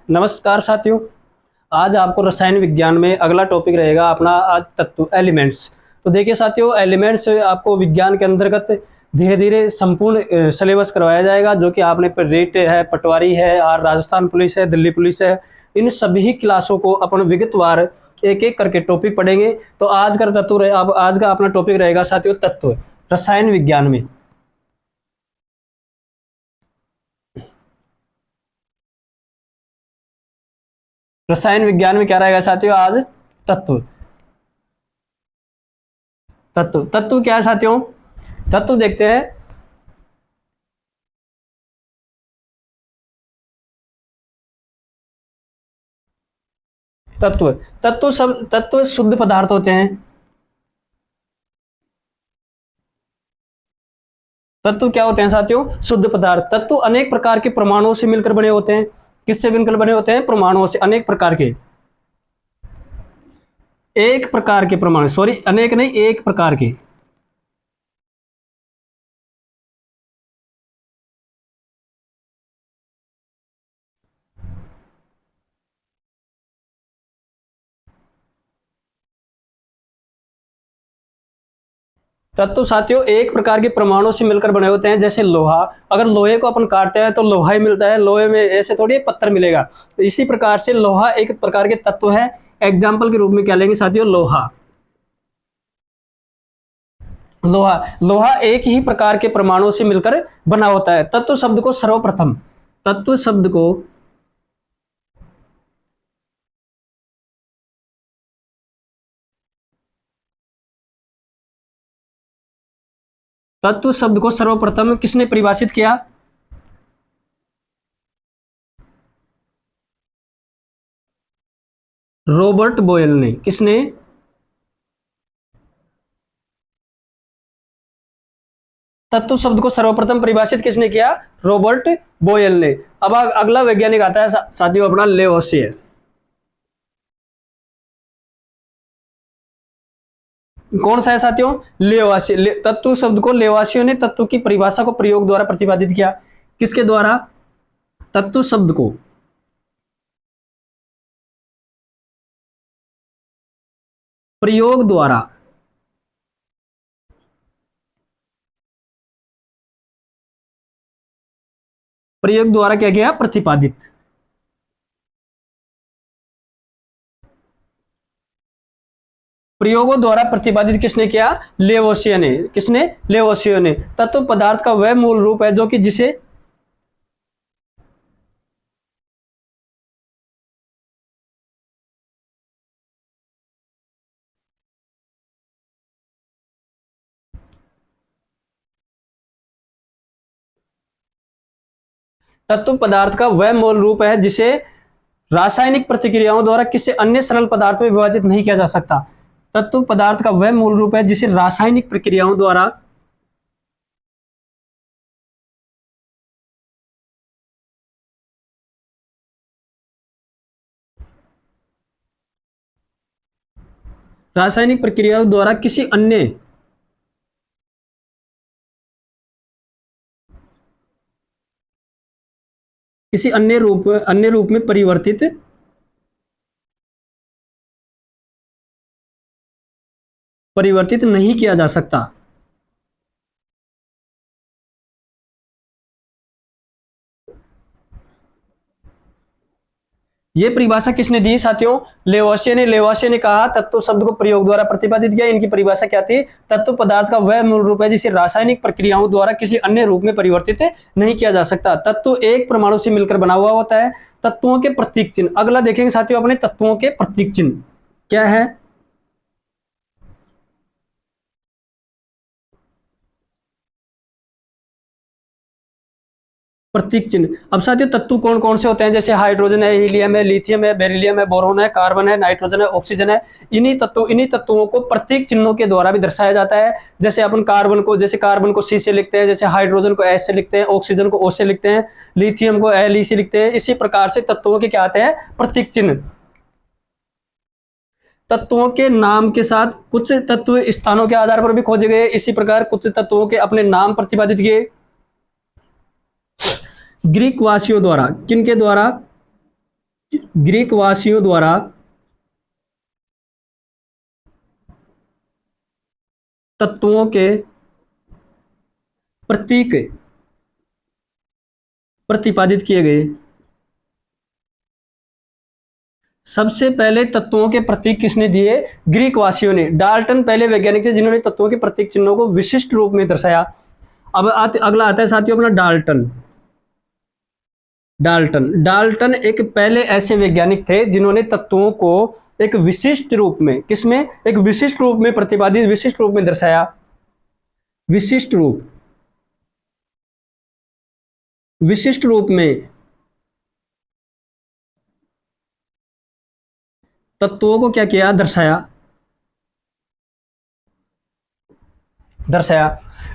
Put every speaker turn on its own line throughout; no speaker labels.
नमस्कार साथियों। आज आपको रसायन विज्ञान में अगला टॉपिक रहेगा अपना आज तत्व एलिमेंट्स। तो देखिए साथियों, एलिमेंट्स आपको विज्ञान के अंतर्गत धीरे धीरे संपूर्ण सिलेबस करवाया जाएगा, जो कि आपने रेट है, पटवारी है और राजस्थान पुलिस है, दिल्ली पुलिस है, इन सभी क्लासों को अपन विगतवार एक एक करके टॉपिक पढ़ेंगे। तो आज का तत्व अब आज का अपना टॉपिक रहेगा साथियों तत्व रसायन विज्ञान में। रसायन विज्ञान में क्या रहेगा साथियों आज? तत्व। तत्व तत्व क्या है साथियों? तत्व देखते हैं। तत्व तत्व सब तत्व शुद्ध पदार्थ होते हैं। तत्व क्या होते हैं साथियों? शुद्ध पदार्थ। तत्व अनेक प्रकार के परमाणुओं से मिलकर बने होते हैं। किससे मिलकर बने होते हैं? परमाणुओं से। अनेक प्रकार के, एक प्रकार के परमाणु, सॉरी अनेक नहीं, एक प्रकार के। तत्व साथियों एक प्रकार के परमाणुओं से मिलकर बने होते हैं। जैसे लोहा, अगर लोहे को अपन काटते हैं तो लोहा ही मिलता है, लोहे में ऐसे थोड़ी पत्थर मिलेगा। तो इसी प्रकार से लोहा एक प्रकार के तत्व है। एग्जाम्पल के रूप में क्या लेंगे साथियों? लोहा। लोहा लोहा एक ही प्रकार के परमाणुओं से मिलकर बना होता है। तत्व शब्द को सर्वप्रथम, तत्व शब्द को तत्व शब्द को सर्वप्रथम किसने परिभाषित किया? रॉबर्ट बॉयल ने। किसने? तत्व शब्द को सर्वप्रथम परिभाषित किसने किया? रॉबर्ट बॉयल ने। अब अगला वैज्ञानिक आता है साथियों अपना लेवोसियर। कौन सा है साथियों? लेवासियर। तत्व शब्द को लेवासियों ने तत्व की परिभाषा को प्रयोग द्वारा प्रतिपादित किया। किसके द्वारा? तत्व शब्द को प्रयोग द्वारा, प्रयोग द्वारा क्या किया? प्रतिपादित। प्रयोगों द्वारा प्रतिपादित किसने किया? लेवोसियर ने। किसने? लेवोसियर ने। तत्व पदार्थ का वह मूल रूप है जो कि जिसे तत्व पदार्थ का वह मूल रूप है जिसे रासायनिक प्रतिक्रियाओं द्वारा किसी अन्य सरल पदार्थ में विभाजित नहीं किया जा सकता। तत्व पदार्थ का वह मूल रूप है जिसे रासायनिक प्रक्रियाओं द्वारा रासायनिक प्रक्रियाओं द्वारा किसी अन्य रूप में परिवर्तित नहीं किया जा सकता। ये परिभाषा किसने दी साथियों? लेवोसियर ने। लेवोसियर ने कहा तत्व शब्द को प्रयोग द्वारा प्रतिपादित किया। इनकी परिभाषा क्या थी? तत्व पदार्थ का वह मूल रूप है जिसे रासायनिक प्रक्रियाओं द्वारा किसी अन्य रूप में परिवर्तित नहीं किया जा सकता। तत्व एक परमाणु से मिलकर बना हुआ होता है। तत्वों के प्रतीक चिन्ह अगला देखेंगे साथियों अपने। तत्वों के प्रतीक चिन्ह क्या है? प्रतीक चिन्ह। अब साथियों तत्व कौन कौन से होते हैं? जैसे हाइड्रोजन है, हीलियम है, लिथियम है, बेरिलियम है, बोरोन है, कार्बन है, नाइट्रोजन है, ऑक्सीजन है। इन्हीं तत्वों को प्रतीक चिन्हों के द्वारा भी दर्शाया जाता है। जैसे अपन कार्बन को सी से लिखते हैं, जैसे हाइड्रोजन को एस से लिखते हैं, ऑक्सीजन को ओ से लिखते हैं, लिथियम को एल ई से लिखते हैं। इसी प्रकार से तत्वों के क्या आते हैं? प्रतीक चिन्ह। तत्वों के नाम के साथ कुछ तत्व स्थानों के आधार पर भी खोजे गए। इसी प्रकार कुछ तत्वों के अपने नाम प्रतिपादित किए ग्रीक वासियों द्वारा। किनके द्वारा? ग्रीक वासियों द्वारा तत्वों के प्रतीक प्रतिपादित किए गए। सबसे पहले तत्वों के प्रतीक किसने दिए? ग्रीक वासियों ने। डाल्टन पहले वैज्ञानिक थे जिन्होंने तत्वों के प्रतीक चिन्हों को विशिष्ट रूप में दर्शाया। अब अगला आता है साथियों अपना डाल्टन। डाल्टन एक पहले ऐसे वैज्ञानिक थे जिन्होंने तत्वों को एक विशिष्ट रूप में, किसमें? एक विशिष्ट रूप में प्रतिपादित, विशिष्ट रूप में दर्शाया। विशिष्ट रूप में तत्वों को क्या किया? दर्शाया।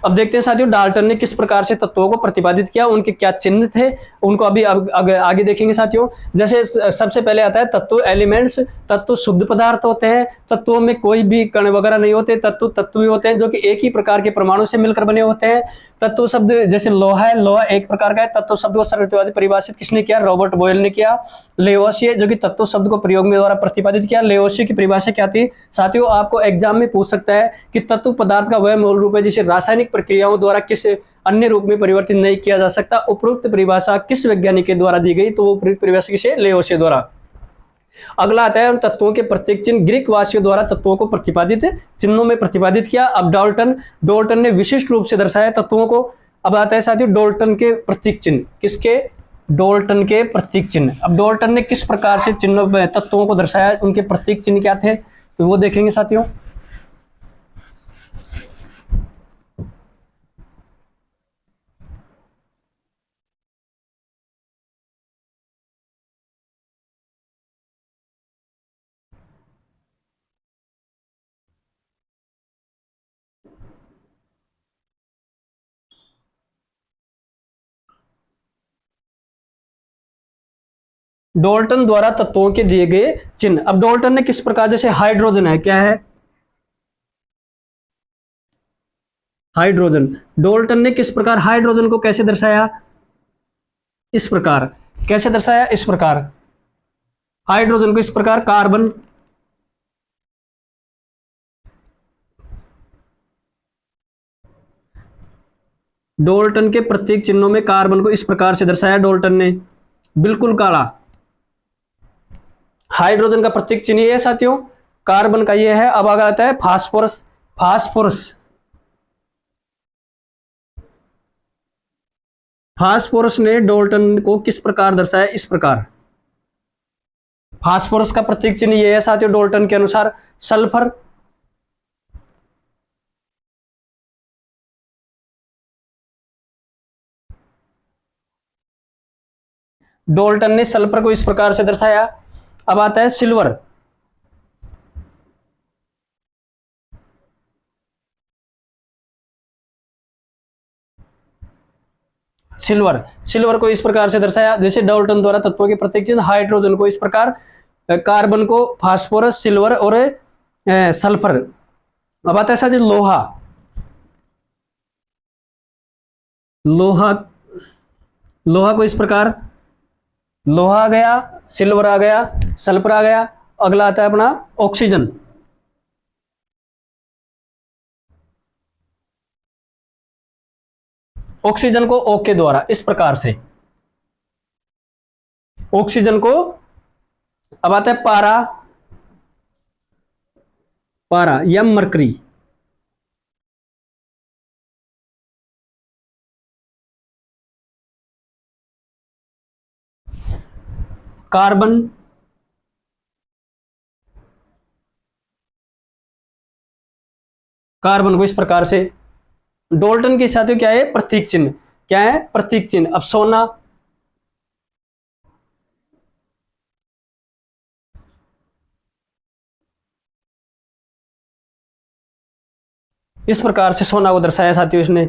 अब देखते हैं साथियों डाल्टन ने किस प्रकार से तत्वों को प्रतिपादित किया, उनके क्या चिन्ह थे, उनको अभी आगे देखेंगे साथियों। जैसे सबसे पहले आता है तत्व, एलिमेंट्स। तत्व शुद्ध पदार्थ होते हैं, तत्वों में कोई भी कण वगैरह नहीं होते, तत्व ही होते हैं जो कि एक ही प्रकार के परमाणु से मिलकर बने होते हैं। तत्व शब्द जैसे लोहा है, लोहा एक प्रकार का है। तत्व शब्द को सर्वव्यापी परिभाषित किसने किया? रॉबर्ट बॉयल ने किया। लेओसिये जो कि तत्व शब्द को प्रयोग में द्वारा प्रतिपादित किया। लेओसिये की परिभाषा क्या थी साथियों? आपको एग्जाम में पूछ सकता है कि तत्व पदार्थ का वह मूल रूप है जिसे रासायनिक प्रक्रियाओं द्वारा किस अन्य रूप में परिवर्तित नहीं किया जा सकता। उपरोक्त परिभाषा किस वैज्ञानिक के द्वारा दी गई? तो वो उपरोक्त परिभाषा किसे? लेओसिये द्वारा। अगला आता है तत्वों के प्रतीक चिन्ह। ग्रीक वासियों द्वारा तत्वों को प्रतिपादित चिन्हों में प्रतिपादित किया। अब डाल्टन ने विशिष्ट रूप से दर्शाया तत्वों को। अब आता है साथियों डाल्टन के प्रतीक चिन्ह। किसके? डाल्टन के प्रतीक चिन्ह। अब डाल्टन ने किस प्रकार से चिन्हों में तत्वों को दर्शाया, उनके प्रतीक चिन्ह क्या थे, तो वो देखेंगे साथियों। डाल्टन द्वारा तत्वों के दिए गए चिन्ह। अब डाल्टन ने किस प्रकार, जैसे हाइड्रोजन है, क्या है? हाइड्रोजन। डाल्टन ने किस प्रकार हाइड्रोजन को कैसे दर्शाया? इस प्रकार। कैसे दर्शाया? इस प्रकार। हाइड्रोजन को इस प्रकार कार्बन, डाल्टन के प्रतीक चिन्हों में कार्बन को इस प्रकार से दर्शाया डाल्टन ने, बिल्कुल काला। हाइड्रोजन का प्रतीक चिन्ह ये है साथियों, कार्बन का ये है। अब आगे आता है फास्फोरस। फास्फोरस ने डाल्टन को किस प्रकार दर्शाया? इस प्रकार। फास्फोरस का प्रतीक चिन्ह ये है साथियों डाल्टन के अनुसार, सल्फर। डाल्टन ने सल्फर को इस प्रकार से दर्शाया। अब आता है सिल्वर। सिल्वर को इस प्रकार से दर्शाया, जैसे डाल्टन द्वारा तत्वों के प्रतीक चिन्ह। हाइड्रोजन को इस प्रकार, कार्बन को फास्फोरस, सिल्वर और सल्फर। अब आता है साथ लोहा। लोहा को इस प्रकार, लोहा आ गया, सिल्वर आ गया, सल्फर आ गया। अगला आता है अपना ऑक्सीजन। ऑक्सीजन को ओ के द्वारा इस प्रकार से, ऑक्सीजन को। अब आता है पारा या मरकरी। कार्बन, कार्बन को इस प्रकार से। डाल्टन के साथ क्या है? प्रतीक चिन्ह। क्या है? प्रतीक चिन्ह। अब सोना, इस प्रकार से सोना को दर्शाया साथियों इसने।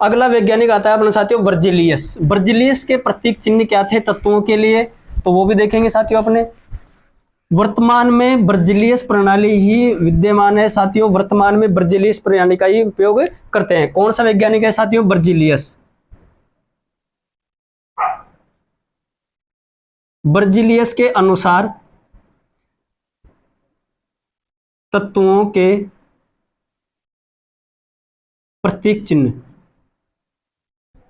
अगला वैज्ञानिक आता है अपने साथियों वर्जिलियस के प्रतीक चिन्ह क्या थे तत्वों के लिए, तो वो भी देखेंगे साथियों अपने। वर्तमान में वर्जिलियस प्रणाली ही विद्यमान है साथियों, वर्तमान में वर्जिलियस प्रणाली का ही उपयोग करते हैं। कौन सा वैज्ञानिक है साथियों? वर्जिलियस। बर्जिलियस के अनुसार तत्वों के प्रतीक चिन्ह।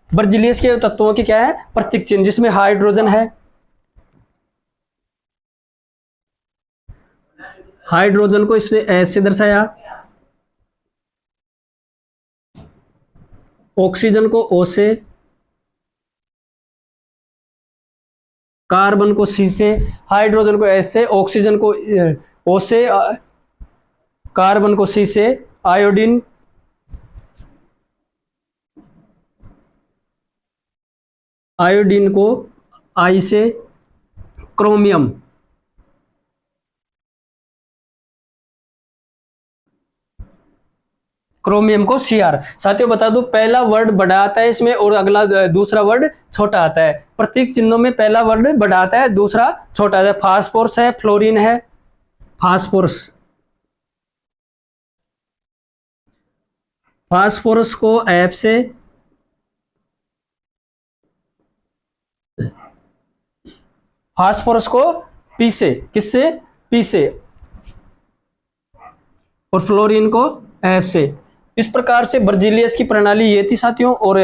बर्जिलियस के तत्वों के क्या है? प्रतीक चिन्ह, जिसमें हाइड्रोजन है। हाइड्रोजन को इसने एस से दर्शाया, ऑक्सीजन को ओ से, कार्बन को सी से, हाइड्रोजन को एस से, ऑक्सीजन को ओ से, कार्बन को सी से, आयोडीन को आई से, क्रोमियम को सीआर। साथियों बता दूं, पहला वर्ड बड़ा आता है इसमें और अगला दूसरा वर्ड छोटा आता है। प्रतीक चिन्हों में पहला वर्ड बड़ा आता है, दूसरा छोटा आता है। फास्फोरस है, फ्लोरीन है। फास्फोरस को एफ से, फास्फोरस को पी से, किससे? पी से, और फ्लोरीन को एफ से। इस प्रकार से बर्जिलियस की प्रणाली ये थी साथियों, और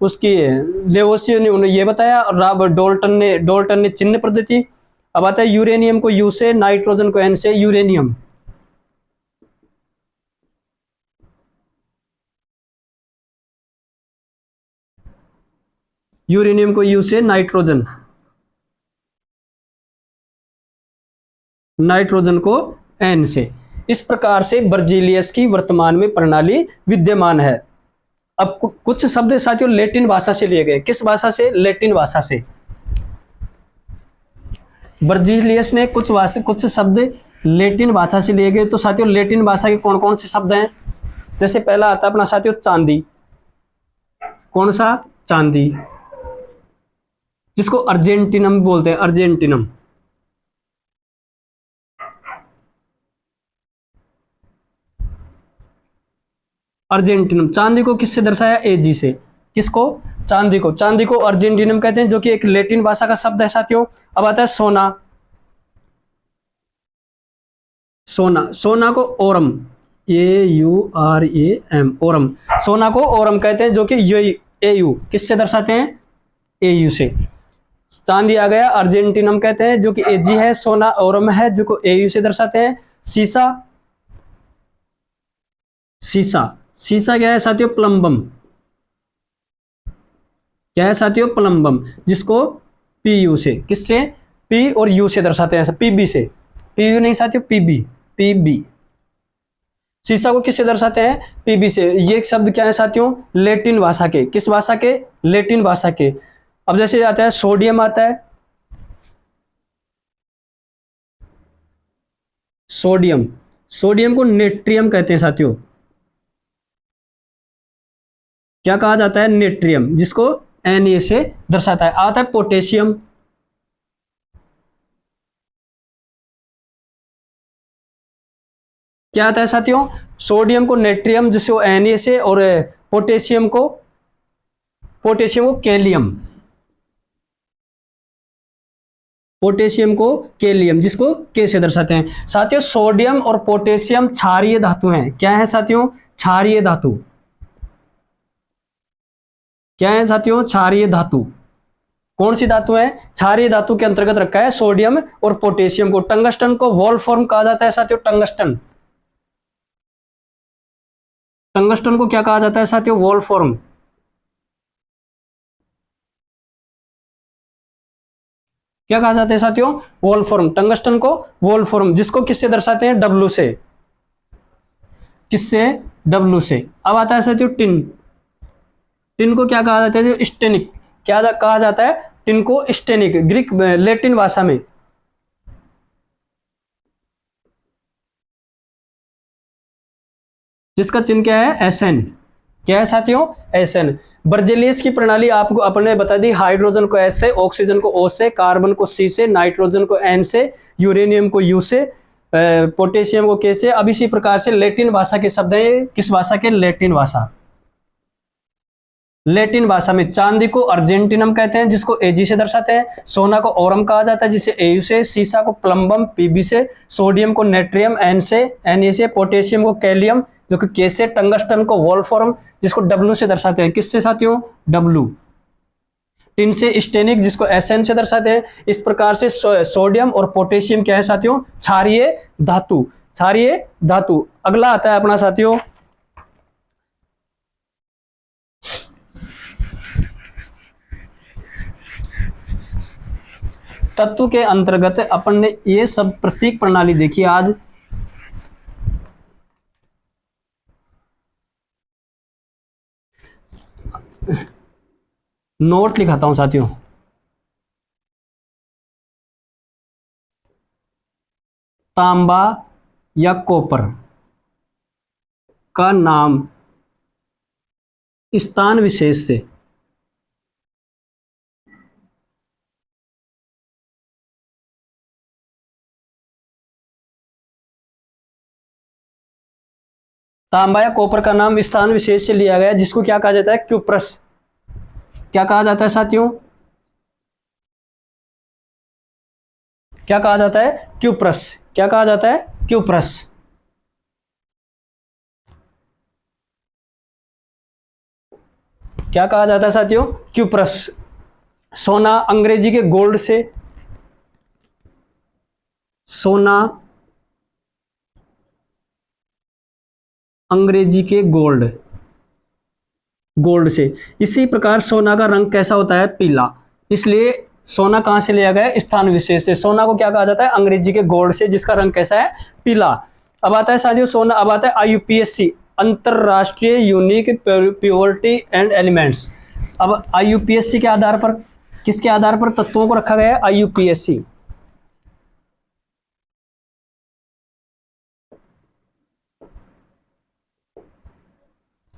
उसकी लेवोसियो ने उन्हें ये बताया, और डोल्टन ने चिन्ह पद्धति। अब आता है यूरेनियम को यू से, नाइट्रोजन को एन से, यूरेनियम। यूरेनियम को यू से, नाइट्रोजन को एन से। इस प्रकार से बर्जिलियस की वर्तमान में प्रणाली विद्यमान है। अब कुछ शब्द साथियों लैटिन भाषा से लिए गए। किस भाषा से? लैटिन भाषा से। बर्जिलियस ने कुछ शब्द लैटिन भाषा से लिए गए। तो साथियों लैटिन भाषा के कौन कौन से शब्द हैं? जैसे पहला आता है अपना साथियों चांदी। कौन सा? चांदी, जिसको अर्जेंटिनम बोलते हैं, अर्जेंटिनम। अर्जेंटिनम, चांदी को किससे दर्शाया? एजी से। किसको? चांदी को। चांदी को अर्जेंटिनम कहते हैं, जो कि एक लैटिन भाषा का शब्द है साथियों। अब आता है सोना। सोना को ओरम, AURAM, ओरम। सोना को ओरम कहते हैं, जो कि AU किससे दर्शाते हैं? AU से। चांदी आ गया, अर्जेंटिनम कहते हैं, जो कि AG है। सोना ओरम है, जो को AU से दर्शाते हैं। शीशा क्या है साथियों? प्लम्बम। क्या है साथियों? प्लम्बम, जिसको PU से, किससे? P और U से दर्शाते हैं, PB से। PU नहीं साथियों, PB। शीशा को किससे दर्शाते हैं? PB से। ये शब्द क्या है साथियों? लैटिन भाषा के। किस भाषा के? लैटिन भाषा के। अब जैसे आता है सोडियम, आता है सोडियम को नेट्रियम कहते हैं साथियों। क्या कहा जाता है? नेट्रियम, जिसको Na से दर्शाता है। आता है पोटेशियम। क्या आता है साथियों? सोडियम को नेट्रियम, जिसको Na से, और पोटेशियम को कैलियम, जिसको K से दर्शाते हैं। साथियों सोडियम और पोटेशियम क्षारीय धातु हैं। क्या है साथियों? क्षारीय धातु। क्या है साथियों? क्षारीय धातु। कौन सी धातु है? क्षारीय धातु के अंतर्गत रखा है सोडियम और पोटेशियम को। टंगस्टन को वोल्फ्राम कहा जाता है साथियों। टंगस्टन को क्या कहा जाता है साथियों? वोल्फ्राम। क्या कहा जाता है साथियों? वोल्फ्राम। टंगस्टन को वोल्फ्राम, जिसको किससे दर्शाते हैं? W से। किससे? W से। अब आता है साथियों टिन। टिन को क्या कहा जाता है? स्टेनिक। क्या कहा जाता है? टिन को स्टेनिक, ग्रीक लैटिन भाषा में। जिसका चिन्ह क्या है? SN। क्या है साथियों? SN। बर्जिलियस की प्रणाली आपको अपने बता दी। हाइड्रोजन को S से, ऑक्सीजन को O से, कार्बन को C से, नाइट्रोजन को N से, यूरेनियम को U से, पोटेशियम को K से। अब इसी प्रकार से लैटिन भाषा के शब्द है। किस भाषा के? लैटिन भाषा। लैटिन भाषा में चांदी को अर्जेंटिनम कहते हैं, जिसको एजी से दर्शाते हैं। सोना को ओरम कहा जाता है, जिसे एयू से। सीसा को प्लम्बम, पीबी से। सोडियम को नेट्रियम, एन से, एन से। पोटेशियम को कैलियम, जो कि के से। टंगस्टन को वोल्फ्राम, जिसको डब्ल्यू से दर्शाते हैं। किससे साथियों? डब्ल्यू। टिन से स्टेनिक, जिसको एसएन से दर्शाते हैं। इस प्रकार से सोडियम और पोटेशियम क्या है साथियों? क्षारीय धातु। क्षारीय धातु। अगला आता है अपना साथियों तत्व के अंतर्गत अपन ने ये सब प्रतीक प्रणाली देखी आज। नोट लिखाता हूं साथियों। तांबा या कॉपर का नाम स्थान विशेष से तांबा या कॉपर का नाम स्थान विशेष से लिया गया, जिसको क्या कहा जाता है? क्यूप्रस। क्या कहा जाता है साथियों? क्या कहा जाता है? क्यूप्रस। क्या कहा जाता है? क्यूप्रस। क्या कहा जाता है साथियों? क्यूप्रस। सोना अंग्रेजी के गोल्ड से। सोना अंग्रेजी के गोल्ड, गोल्ड से। इसी प्रकार सोना का रंग कैसा होता है? पीला। इसलिए सोना कहां से लिया गया? स्थान विशेष से। सोना को क्या कहा जाता है? अंग्रेजी के गोल्ड से, जिसका रंग कैसा है? पीला। अब आता है साथियों सोना, अब आता है आईयूपीएसी, अंतरराष्ट्रीय यूनिक प्योरिटी एंड एलिमेंट्स। अब आईयूपीएसी के आधार पर, किसके आधार पर तत्वों को रखा गया है? आईयूपीएसी।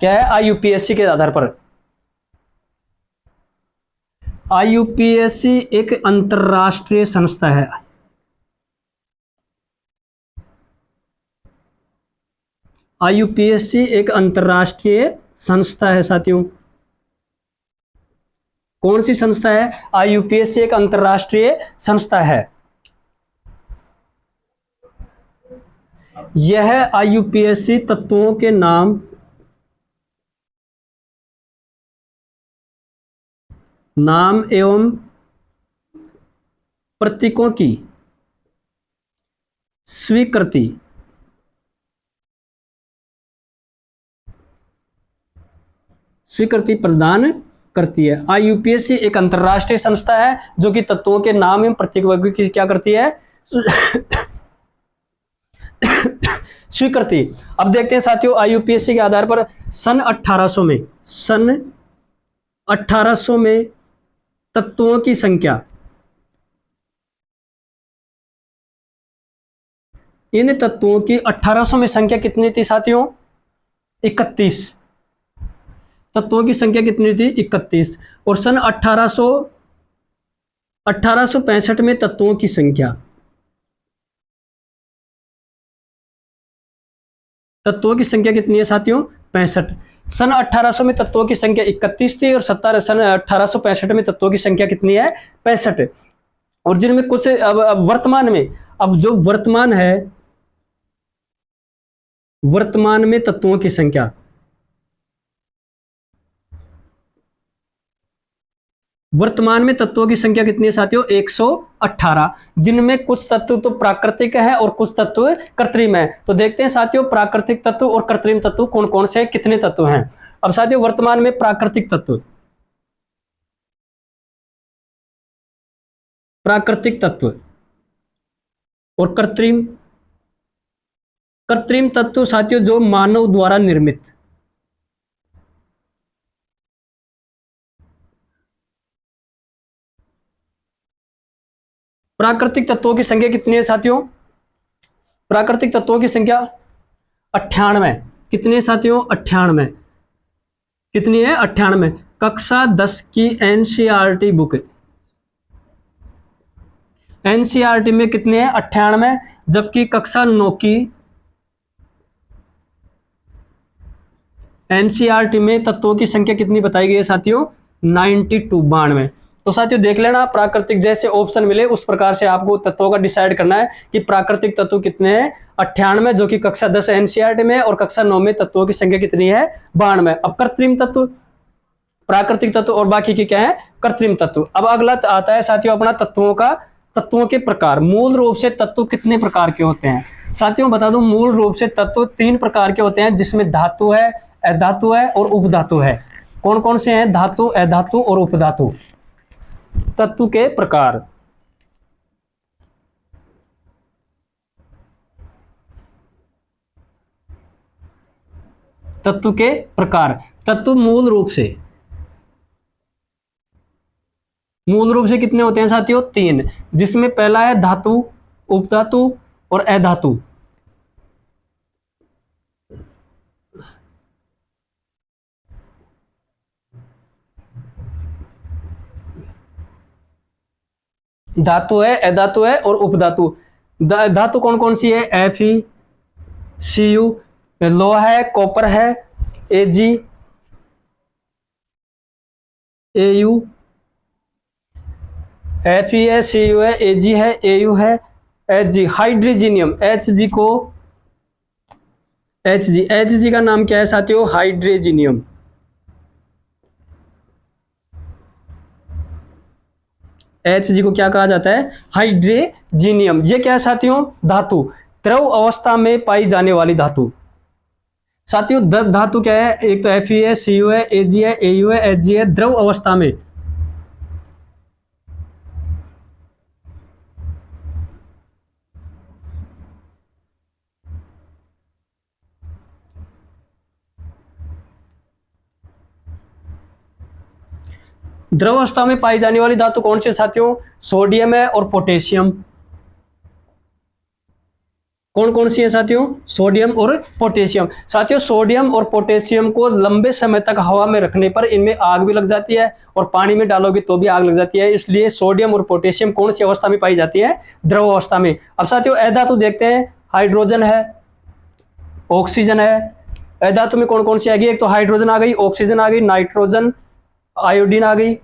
क्या है? आईयूपीएसी के आधार पर। आईयूपीएसी एक अंतरराष्ट्रीय संस्था है। आईयूपीएसी एक अंतरराष्ट्रीय संस्था है साथियों। कौन सी संस्था है? आईयूपीएसी एक अंतरराष्ट्रीय संस्था है। यह आईयूपीएसी तत्वों के नाम एवं प्रतीकों की स्वीकृति प्रदान करती है। आईयूपीएसी एक अंतरराष्ट्रीय संस्था है जो कि तत्वों के नाम एवं प्रतीकों की क्या करती है? स्वीकृति। अब देखते हैं साथियों आईयूपीएसी के आधार पर सन 1800 में तत्वों की संख्या, इन तत्वों की 1800 में संख्या कितनी थी साथियों? 31। तत्वों की संख्या कितनी थी? 31। और सन 1865 में तत्वों की संख्या, तत्वों की संख्या कितनी है साथियों? 65। सन 1800 में तत्वों की संख्या 31 थी और सन 1865 में तत्वों की संख्या कितनी है? 65। और जिनमें कुछ अब वर्तमान में, अब जो वर्तमान है, वर्तमान में तत्वों की संख्या, वर्तमान में तत्वों की संख्या कितनी है साथियों? 118। जिनमें कुछ तत्व तो प्राकृतिक है और कुछ तत्व कृत्रिम है। तो देखते हैं साथियों प्राकृतिक तत्व और कृत्रिम तत्व कौन कौन से, कितने तत्व हैं। अब साथियों वर्तमान में प्राकृतिक तत्व, प्राकृतिक तत्व और कृत्रिम, कृत्रिम तत्व साथियों जो मानव द्वारा निर्मित, प्राकृतिक तत्वों की संख्या कितनी है साथियों? प्राकृतिक तत्वों की संख्या 98। कितनी है साथियों? 98। कितनी है? 98। कक्षा 10 की एनसीईआरटी बुक, एनसीईआरटी में कितने हैं? 98। जबकि कक्षा 9 की एनसीईआरटी में तत्वों की संख्या कितनी बताई गई है साथियों? 92, 92। तो साथियों देख लेना, प्राकृतिक जैसे ऑप्शन मिले उस प्रकार से आपको तत्वों का डिसाइड करना है कि प्राकृतिक तत्व कितने हैं, 98, जो कि कक्षा 10 एनसीईआरटी में, और कक्षा 9 में तत्वों की संख्या कितनी है? 92। अब कृत्रिम तत्व, प्राकृतिक तत्व और बाकी के क्या है? कृत्रिम तत्व। अब अगला आता है साथियों अपना तत्वों के प्रकार। मूल रूप से तत्व कितने प्रकार के होते हैं? साथियों बता दूं, मूल रूप से तत्व 3 प्रकार के होते हैं, जिसमें धातु है, अधातु है और उपधातु है। कौन कौन से हैं? धातु, अधातु और उपधातु। तत्व के प्रकार। तत्व के प्रकार। तत्व मूल रूप से कितने होते हैं साथियों? 3, जिसमें पहला है धातु, उपधातु और अधातु। धातु है, अधातु है और उपधातु। धातु कौन कौन सी है? Fe, Cu, लोहा है, कॉपर है, Ag, Au, Fe है, Cu है, Ag है, Au है, Hg। हाइड्रोजीनियम, Hg को Hg का नाम क्या है साथियों? हाइड्रोजीनियम। Hg को क्या कहा जाता है? हाइड्रोजीनियम। ये क्या है साथियों? धातु, द्रव अवस्था में पाई जाने वाली धातु। साथियों धातु क्या है? एक तो Fe है, Cu है, Ag है, Au है, Hg है, द्रव अवस्था में। द्रव अवस्था में पाई जाने वाली धातु कौन सी साथियों? सोडियम है और पोटेशियम। कौन कौन सी है साथियों? सोडियम और पोटेशियम। साथियों सोडियम और पोटेशियम को लंबे समय तक हवा में रखने पर इनमें आग भी लग जाती है, और पानी में डालोगे तो भी आग लग जाती है। इसलिए सोडियम और पोटेशियम कौन सी अवस्था में पाई जाती है? द्रव अवस्था में। अब साथियों अधातु देखते हैं। हाइड्रोजन है, ऑक्सीजन है। अधातु में कौन कौन सी आएगी? एक तो हाइड्रोजन आ गई, ऑक्सीजन आ गई, नाइट्रोजन, आयोडीन आ गई।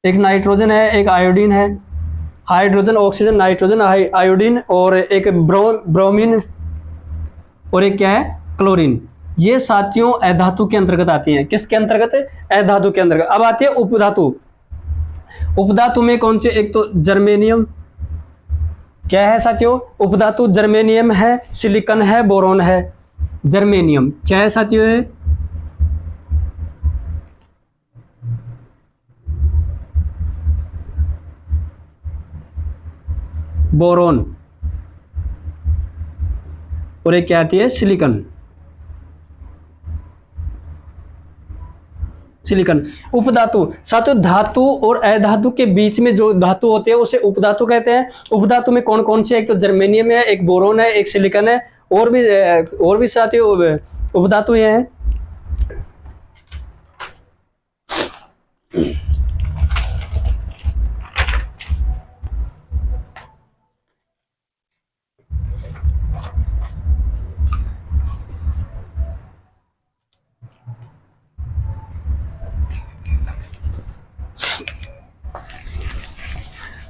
एक नाइट्रोजन है, एक आयोडीन है। हाइड्रोजन, ऑक्सीजन, नाइट्रोजन, आयोडीन, और एक ब्रोमीन, और एक क्या है? क्लोरीन। ये साथियों अधातु के अंतर्गत आती हैं। किसके अंतर्गत? अधातु के अंतर्गत। अब आती है उपधातु। उपधातु में कौन से? एक तो जर्मेनियम, क्या है साथियों? उपधातु जर्मेनियम है, सिलिकॉन है, बोरोन है। जर्मेनियम क्या है साथियों? है बोरोन, और एक क्या आती है? सिलिकॉन। उपधातु साथियों धातु और अधातु के बीच में जो धातु होते हैं उसे उपधातु कहते हैं। उपधातु में कौन कौन से? एक तो जर्मेनियम है, एक बोरोन है, एक सिलिकॉन है, और भी साथियों उपधातु ये हैं।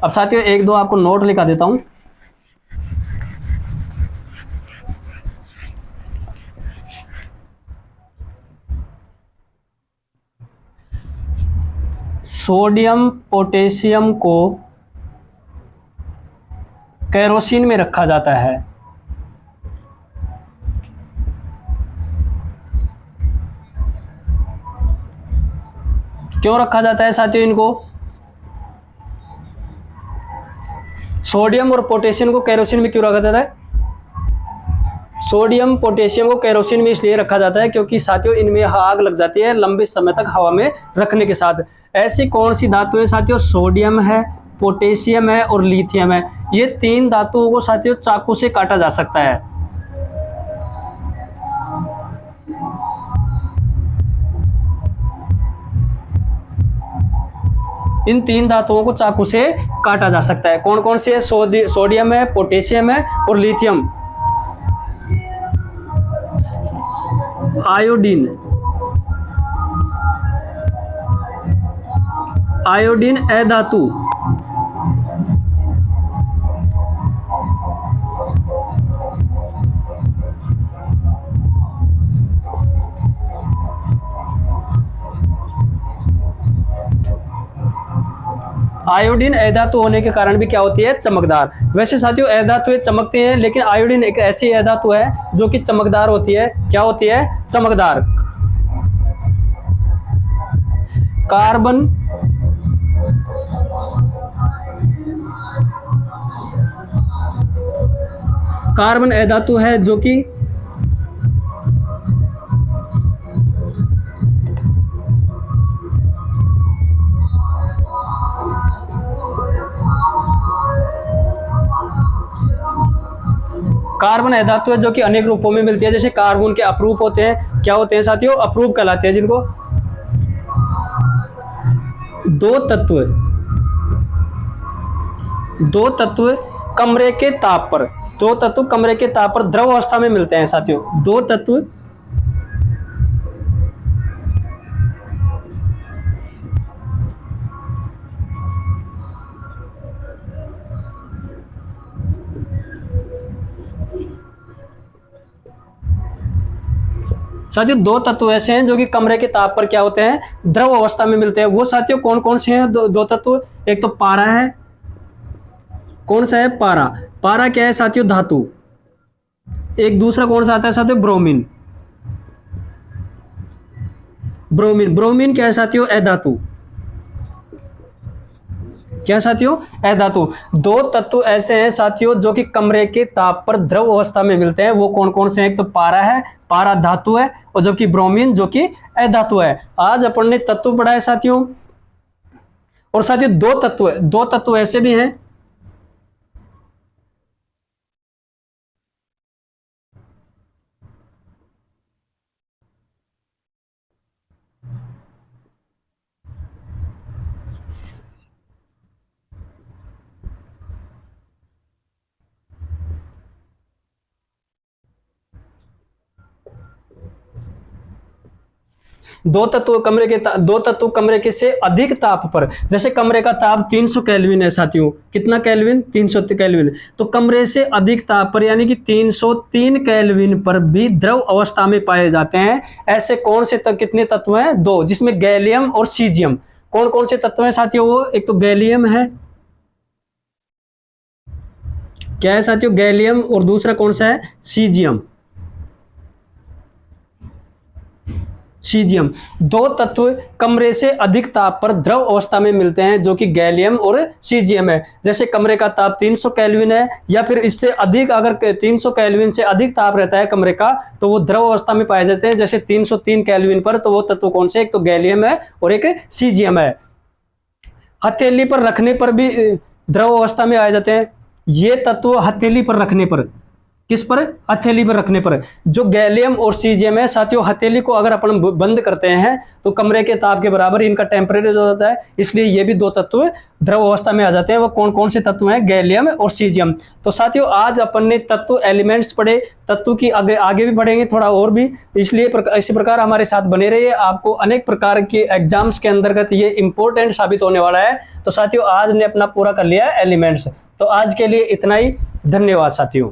अब साथियों एक दो आपको नोट लिखा देता हूं। सोडियम पोटेशियम को केरोसिन में रखा जाता है। क्यों रखा जाता है साथियों इनको? सोडियम और पोटेशियम को केरोसिन में क्यों रखा जाता है? सोडियम पोटेशियम को केरोसिन में इसलिए रखा जाता है क्योंकि साथियों इनमें आग लग जाती है लंबे समय तक हवा में रखने के साथ। ऐसी कौन सी धातु है साथियों? सोडियम है, पोटेशियम है और लिथियम है। ये 3 धातुओं को साथियों चाकू से काटा जा सकता है। इन 3 धातुओं को चाकू से काटा जा सकता है। कौन कौन से है? सोडियम है, पोटेशियम है और लिथियम। आयोडीन, आयोडीन अधातु, आयोडीन अधातु होने के कारण भी क्या होती है, चमकदार। वैसे साथियों अधातु चमकते हैं, लेकिन आयोडीन एक ऐसी अधातु है जो कि चमकदार होती है। क्या होती है, चमकदार। कार्बन कार्बन अधातु है जो कि कार्बन अधातु है जो कि अनेक रूपों में मिलती है। जैसे कार्बन के अपरूप होते हैं, क्या होते हैं साथियों, अपरूप कहलाते हैं, जिनको दो तत्व कमरे के ताप पर, दो तत्व कमरे के ताप पर द्रव अवस्था में मिलते हैं साथियों। दो तत्व साथियों, दो तत्व ऐसे हैं जो कि कमरे के ताप पर क्या होते हैं, द्रव अवस्था में मिलते हैं। वो साथियों कौन कौन से हैं दो तत्व? एक तो पारा है। कौन सा है, पारा। पारा क्या है साथियों, धातु। एक दूसरा कौन सा आता है साथियों, ब्रोमीन। ब्रोमीन क्या है साथियों, अधातु। क्या साथियों, अधातु। दो तत्व ऐसे हैं साथियों जो कि कमरे के ताप पर द्रव अवस्था में मिलते हैं। वो कौन कौन से हैं? एक तो पारा है, पारा धातु है, और जबकि ब्रोमीन जो कि अधातु है। आज अपन ने तत्व पढ़ा है साथियों। और साथियों दो तत्व ऐसे भी हैं दो तत्व कमरे के से अधिक ताप पर। जैसे कमरे का ताप 300 केल्विन है साथियों। कितना केल्विन? 300 केल्विन। तो कमरे से अधिक ताप पर यानी कि 303 केल्विन पर भी द्रव अवस्था में पाए जाते हैं। ऐसे कौन से कितने तत्व हैं? दो, जिसमें गैलियम और सीजियम। कौन कौन से तत्व हैं साथियों? वो एक तो गैलियम है, क्या है साथियों, गैलियम, और दूसरा कौन सा है, सीजियम। सीजियम। दो तत्व कमरे से अधिक ताप पर द्रव अवस्था में मिलते हैं जो कि गैलियम और सीजियम है। जैसे कमरे का ताप 300 केल्विन है या फिर इससे अधिक, अगर 300 केल्विन से अधिक ताप रहता है कमरे का तो वो द्रव अवस्था में पाए जाते हैं। जैसे 303 केल्विन पर, तो वो तत्व कौन से? एक तो गैलियम है और एक सीजियम है। हथेली पर रखने पर भी द्रव अवस्था में आ जाते हैं ये तत्व। हथेली पर रखने पर, किस पर? हथेली पर रखने पर। जो गैलियम और सीजियम है साथियों, हथेली को अगर अपन बंद करते हैं तो कमरे के ताप के बराबर इनका टेम्परेचर हो जाता है, इसलिए ये भी दो तत्व द्रव अवस्था में आ जाते हैं। वो कौन कौन से तत्व हैं? गैलियम और सीजियम। तो साथियों आज अपन ने तत्व एलिमेंट्स पढ़े, तत्व की आगे भी पढ़ेंगे थोड़ा और भी, इसलिए इसी प्रकार हमारे साथ बने रहिए। आपको अनेक प्रकार के एग्जाम्स के अंतर्गत ये इंपॉर्टेंट साबित होने वाला है। तो साथियों आज ने अपना पूरा कर लिया एलिमेंट्स। तो आज के लिए इतना ही, धन्यवाद साथियों।